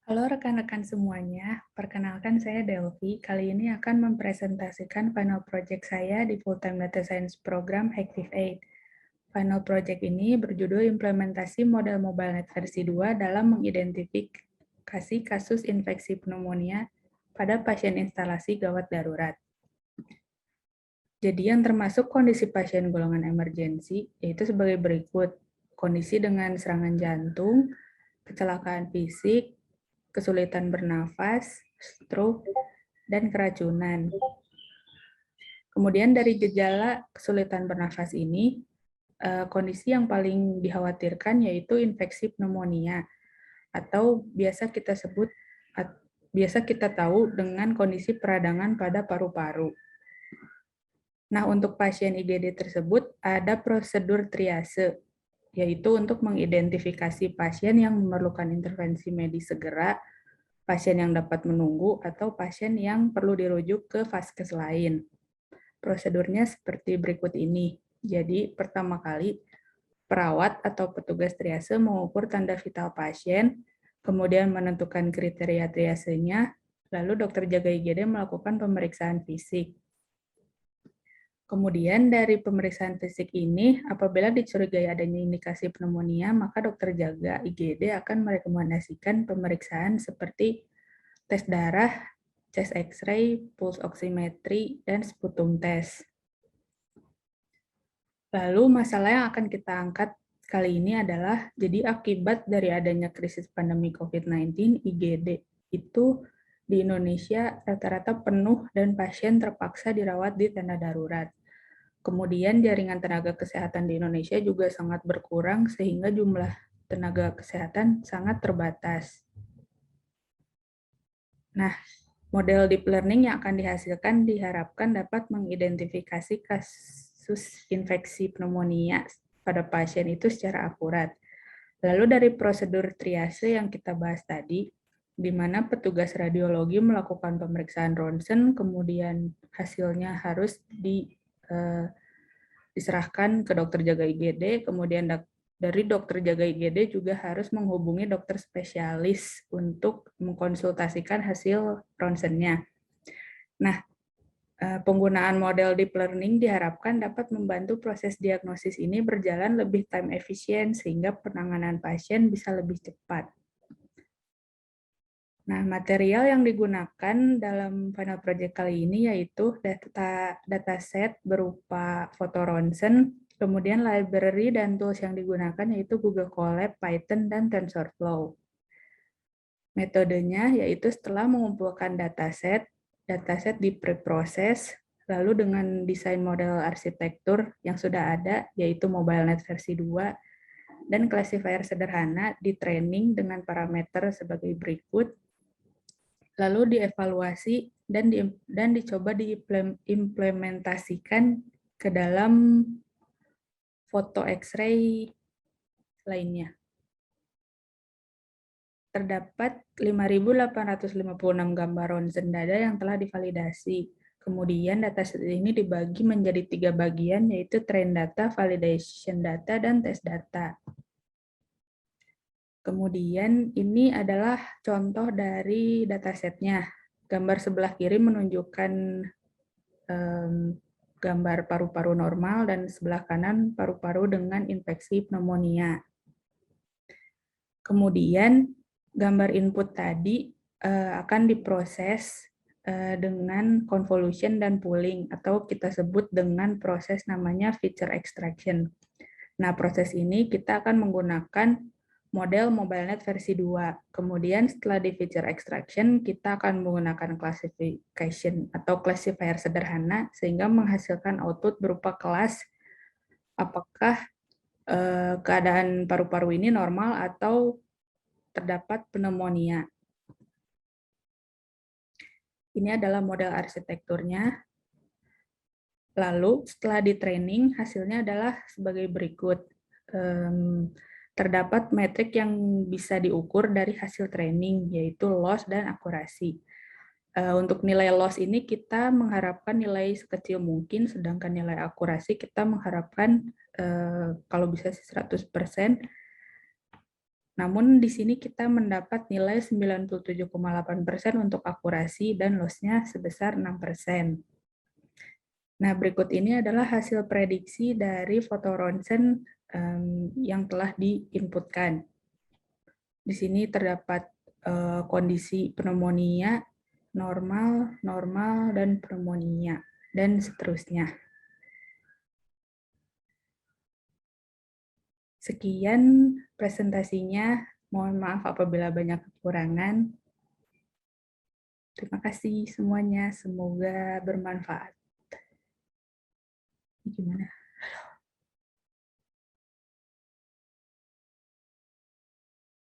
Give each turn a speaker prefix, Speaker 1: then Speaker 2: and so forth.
Speaker 1: Halo rekan-rekan semuanya, perkenalkan saya Delvi. Kali ini akan mempresentasikan final project saya di Full-Time Data Science Program Active8. Final project ini berjudul implementasi model MobileNet versi 2 dalam mengidentifikasi kasus infeksi pneumonia pada pasien instalasi gawat darurat. Jadi yang termasuk kondisi pasien golongan emergensi yaitu sebagai berikut: kondisi dengan serangan jantung, kecelakaan fisik, kesulitan bernafas, stroke, dan keracunan. Kemudian dari gejala kesulitan bernafas ini, kondisi yang paling dikhawatirkan yaitu infeksi pneumonia atau biasa kita tahu dengan kondisi peradangan pada paru-paru. Nah, untuk pasien IGD tersebut ada prosedur triase, yaitu untuk mengidentifikasi pasien yang memerlukan intervensi medis segera, pasien yang dapat menunggu, atau pasien yang perlu dirujuk ke vaskes lain. Prosedurnya seperti berikut ini. Jadi, pertama kali, perawat atau petugas triase mengukur tanda vital pasien, kemudian menentukan kriteria triasenya, lalu dokter jaga IGD melakukan pemeriksaan fisik. Kemudian dari pemeriksaan fisik ini, apabila dicurigai adanya indikasi pneumonia, maka dokter jaga IGD akan merekomendasikan pemeriksaan seperti tes darah, chest X-ray, pulse oximetry, dan sputum test. Lalu masalah yang akan kita angkat kali ini adalah, jadi akibat dari adanya krisis pandemi COVID-19, IGD itu di Indonesia rata-rata penuh dan pasien terpaksa dirawat di tenda darurat. Kemudian jaringan tenaga kesehatan di Indonesia juga sangat berkurang sehingga jumlah tenaga kesehatan sangat terbatas. Nah, model deep learning yang akan dihasilkan diharapkan dapat mengidentifikasi kasus infeksi pneumonia pada pasien itu secara akurat. Lalu dari prosedur triase yang kita bahas tadi, di mana petugas radiologi melakukan pemeriksaan ronsen, kemudian hasilnya harus diserahkan ke dokter jaga IGD, kemudian dari dokter jaga IGD juga harus menghubungi dokter spesialis untuk mengkonsultasikan hasil ronsennya. Nah, penggunaan model deep learning diharapkan dapat membantu proses diagnosis ini berjalan lebih time efisien sehingga penanganan pasien bisa lebih cepat. Nah, material yang digunakan dalam final project kali ini yaitu dataset berupa foto ronsen, kemudian library dan tools yang digunakan yaitu Google Colab, Python, dan TensorFlow. Metodenya yaitu setelah mengumpulkan dataset dipreproses, lalu dengan desain model arsitektur yang sudah ada, yaitu MobileNet versi 2, dan classifier sederhana di training dengan parameter sebagai berikut, lalu dievaluasi dan dicoba diimplementasikan ke dalam foto X-ray lainnya. Terdapat 5.856 gambar ronsen dada yang telah divalidasi. Kemudian dataset ini dibagi menjadi 3 bagian, yaitu train data, validation data, dan test data. Kemudian ini adalah contoh dari datasetnya. Gambar sebelah kiri menunjukkan gambar paru-paru normal dan sebelah kanan paru-paru dengan infeksi pneumonia. Kemudian gambar input tadi akan diproses dengan convolution dan pooling, atau kita sebut dengan proses namanya feature extraction. Nah, proses ini kita akan menggunakan model MobileNet versi 2. Kemudian setelah di feature extraction, kita akan menggunakan classification atau classifier sederhana sehingga menghasilkan output berupa kelas apakah keadaan paru-paru ini normal atau terdapat pneumonia. Ini adalah model arsitekturnya. Lalu setelah di training, hasilnya adalah sebagai berikut. Terdapat metrik yang bisa diukur dari hasil training, yaitu loss dan akurasi. Untuk nilai loss ini kita mengharapkan nilai sekecil mungkin, sedangkan nilai akurasi kita mengharapkan kalau bisa 100%. Namun di sini kita mendapat nilai 97,8% untuk akurasi dan loss-nya sebesar 6%. Nah, berikut ini adalah hasil prediksi dari foto ronsen yang telah diinputkan. Di sini terdapat kondisi pneumonia, normal, normal, dan pneumonia, dan seterusnya. Sekian presentasinya. Mohon maaf apabila banyak kekurangan. Terima kasih semuanya. Semoga bermanfaat. Gimana?